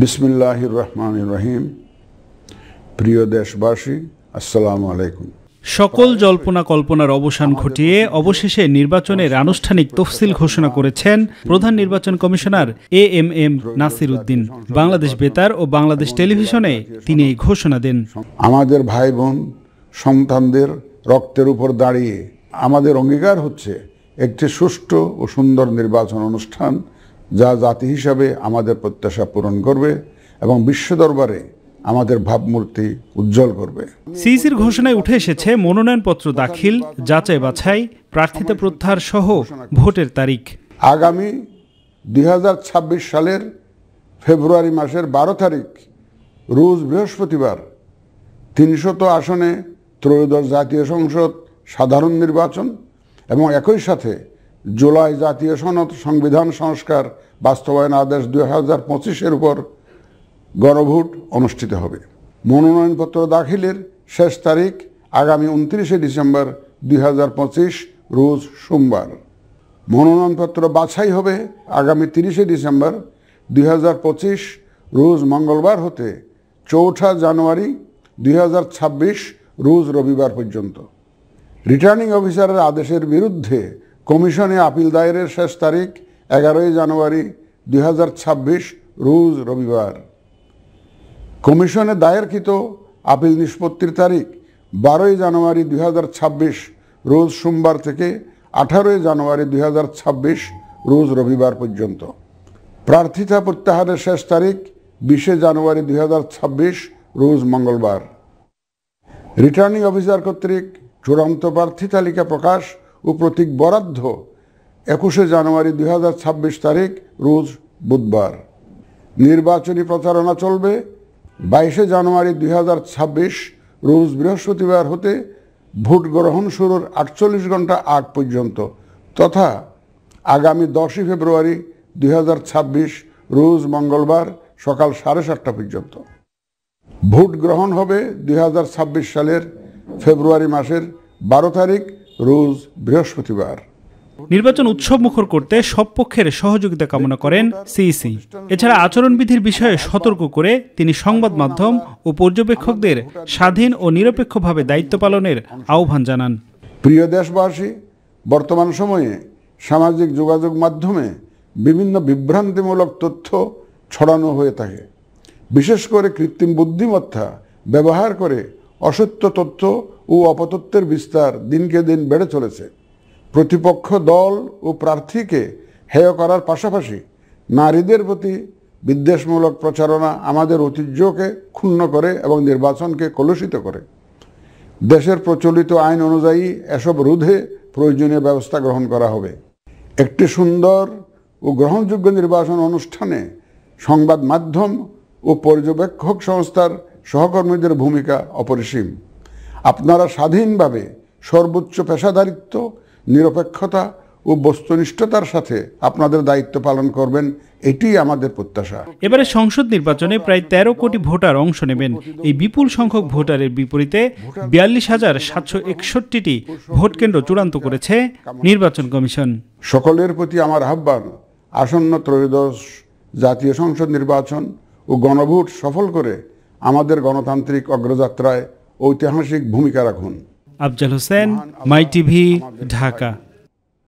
বিসমিল্লাহির রহমানির রহিম। প্রিয় দেশবাসী, আসসালামু আলাইকুম। সকল জল্পনা কল্পনার অবসান ঘটিয়ে অবশেষে নির্বাচনের আনুষ্ঠানিক তফসিল ঘোষণা করেছেন প্রধান নির্বাচন কমিশনার এএমএম নাসির উদ্দিন। বাংলাদেশ বেতার ও বাংলাদেশ টেলিভিশনে তিনি এই ঘোষণা দেন। আমাদের ভাই বোন সন্তানদের রক্তের উপর দাঁড়িয়ে আমাদের অঙ্গীকার হচ্ছে একটি সুষ্ঠু ও সুন্দর নির্বাচন অনুষ্ঠান, যা জাতি হিসাবে আমাদের প্রত্যাশা পূরণ করবে এবং বিশ্ব দরবারে আমাদের ভাবমূর্তি উজ্জ্বল করবে। সিইসির ঘোষণায় উঠে এসেছে মনোনয়নপত্র দাখিল, যাচাই বাছাই, প্রার্থিতা প্রত্যাহার সহ ভোটের তারিখ। আগামী 2026 সালের ফেব্রুয়ারি মাসের 12 তারিখ রোজ বৃহস্পতিবার 300 আসনে ত্রয়োদশ জাতীয় সংসদ সাধারণ নির্বাচন এবং একই সাথে জুলাই জাতীয় সনদ সংবিধান সংস্কার বাস্তবায়ন আদেশ 2025-এর উপর গণভোট অনুষ্ঠিত হবে। মনোনয়নপত্র দাখিলের শেষ তারিখ আগামী 29 ডিসেম্বর 2025 রোজ সোমবার। মনোনয়নপত্র বাছাই হবে আগামী 30 ডিসেম্বর 2025 রোজ মঙ্গলবার হতে 4 জানুয়ারি 2026 রোজ রবিবার পর্যন্ত। রিটার্নিং অফিসারের আদেশের বিরুদ্ধে কমিশনে আপিল দায়েরের শেষ তারিখ 11 জানুয়ারি 2026 রোজ রবিবার। কমিশনে দায়েরকৃত আপিল নিষ্পত্তির তারিখ 12 জানুয়ারি 2026 রোজ সোমবার থেকে 18 জানুয়ারি 2026 রোজ রবিবার পর্যন্ত। প্রার্থিতা প্রত্যাহারের শেষ তারিখ 20 জানুয়ারি 2026 রোজ মঙ্গলবার। রিটার্নিং অফিসার কর্তৃক চূড়ান্ত প্রার্থী তালিকা প্রকাশ ও প্রতীক বরাদ্দ 21 জানুয়ারি 2026 তারিখ রোজ বুধবার। নির্বাচনী প্রচারণা চলবে 22 জানুয়ারি 2026 রোজ বৃহস্পতিবার হতে ভোট গ্রহণ শুরুর 48 ঘন্টা আগ পর্যন্ত তথা আগামী 10 ফেব্রুয়ারি 2026 রোজ মঙ্গলবার সকাল 7:30 পর্যন্ত। ভোট গ্রহণ হবে 2026 সালের ফেব্রুয়ারি মাসের 12 তারিখ রোজ বৃহস্পতিবার। নির্বাচন উৎসব মুখর করতে সব পক্ষের সহযোগিতা কামনা করেন সিইসি। এছাড়া আচরণবিধির বিষয়ে সতর্ক করে তিনি সংবাদ মাধ্যম ও পর্যবেক্ষকদের স্বাধীন ও নিরপেক্ষভাবে দায়িত্ব পালনের আহ্বান জানান। প্রিয় দেশবাসী, বর্তমান সময়ে সামাজিক যোগাযোগ মাধ্যমে বিভিন্ন বিভ্রান্তিমূলক তথ্য ছড়ানো হয়ে থাকে। বিশেষ করে কৃত্রিম বুদ্ধিমত্তা ব্যবহার করে অসত্য তথ্য ও অপতথ্যের বিস্তার দিনকে দিন বেড়ে চলেছে। প্রতিপক্ষ দল ও প্রার্থীকে হেয় করার পাশাপাশি নারীদের প্রতি বিদ্বেষমূলক প্রচারণা আমাদের ঐতিহ্যকে ক্ষুণ্ণ করে এবং নির্বাচনকে কলুষিত করে। দেশের প্রচলিত আইন অনুযায়ী এসব রোধে প্রয়োজনীয় ব্যবস্থা গ্রহণ করা হবে। একটি সুন্দর ও গ্রহণযোগ্য নির্বাচন অনুষ্ঠানে সংবাদ মাধ্যম ও পর্যবেক্ষক সংস্থার সহকর্মীদের ভূমিকা অপরিসীম। আপনারা স্বাধীনভাবে সর্বোচ্চ পেশাদারিত্ব, নিরপেক্ষতা ও বস্তুনিষ্ঠতার সাথে আপনাদের দায়িত্ব পালন করবেন, এটি আমাদের প্রত্যাশা। এবারে সংসদ নির্বাচনে প্রায় 13 কোটি ভোটার অংশ নেবেন। এই বিপুল সংখ্যক ভোটারের বিপরীতে 42,761টি ভোট কেন্দ্র চূড়ান্ত করেছে নির্বাচন কমিশন। সকলের প্রতি আমার আহ্বান, আসন্ন ত্রয়োদশ জাতীয় সংসদ নির্বাচন ও গণভোট সফল করে আমাদের গণতান্ত্রিক অগ্রযাত্রায় ঐতিহাসিক ভূমিকা রাখুন। আফজাল হোসেন, মাই টিভি, ঢাকা।